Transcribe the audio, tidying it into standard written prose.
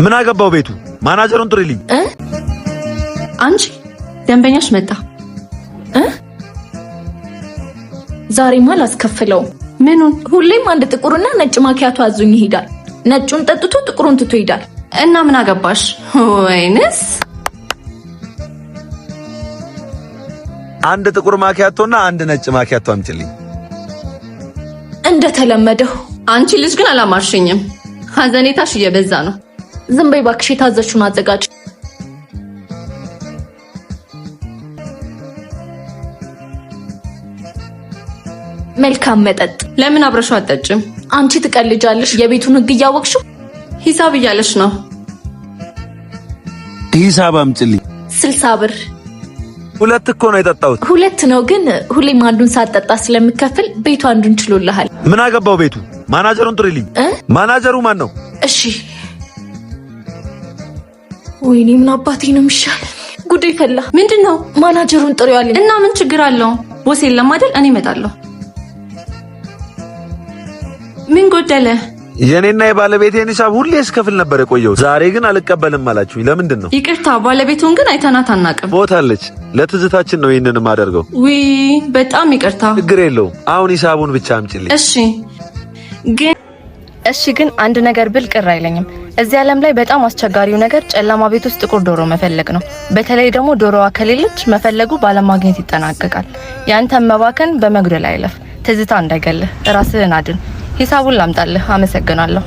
ምን አገባው ቤቱ? ማናጀሩን ጥሪልኝ። አንቺ ደንበኛሽ መጣ። ዛሬማ ላስከፍለው። ምኑን? ሁሌም አንድ ጥቁርና ነጭ ማኪያቶ አዞኝ ይሄዳል። ነጩን ጠጥቶ ጥቁሩን ትቶ ይሄዳል። እና ምን አገባሽ? ወይንስ አንድ ጥቁር ማኪያቶና አንድ ነጭ ማኪያቶ አምጪልኝ። እንደተለመደው። አንቺ ልጅ ግን አላማርሽኝም። ሀዘኔታሽ እየበዛ ነው። ዝም በይ እባክሽ፣ የታዘዝሽውን አዘጋጅ። መልካም መጠጥ። ለምን አብረሽው አትጠጭም? አንቺ ትቀልጃለሽ። የቤቱን ህግ እያወቅሽው ሂሳብ እያለሽ ነው። ሂሳብ አምጪልኝ። 60 ብር። ሁለት እኮ ነው የጠጣሁት። ሁለት ነው ግን ሁሌም አንዱን ሳትጠጣ ስለምከፍል ቤቱ አንዱን ችሎልሃል። ምን አገባው ቤቱ? ማናጀሩን ጥሪልኝ። ማናጀሩ ማን ነው? እሺ። ወይኔ ምን አባቴ ነው የሚሻል? ጉዴ ፈላ። ምንድነው? ማናጀሩን ጥሪው አለኝ። እና ምን ችግር አለው? ቦስ የለም አይደል? እኔ እመጣለሁ። ምን ጎደለ? የኔና የባለቤቴን ሂሳብ ሁሌ እስከፍል ነበር የቆየው። ዛሬ ግን አልቀበልም አላችሁኝ። ለምንድን ነው? ይቅርታ፣ ባለቤቱን ግን አይተናት አናውቅም። ቦታለች። ለትዝታችን ነው ይሄንን ማደርገው። ውይ በጣም ይቅርታ። ችግር የለውም። አሁን ሂሳቡን ብቻ አምጪልኝ። እሺ ግን አንድ ነገር ብል ቅር አይለኝም። እዚህ ዓለም ላይ በጣም አስቸጋሪው ነገር ጨለማ ቤት ውስጥ ጥቁር ዶሮ መፈለግ ነው። በተለይ ደግሞ ዶሮዋ ከሌለች መፈለጉ ባለማግኘት ይጠናቀቃል። ያንተም መባከን በመግደል አይለፍ። ትዝታ እንዳይገልህ ራስህን አድን። ሂሳቡን ላምጣልህ። አመሰግናለሁ።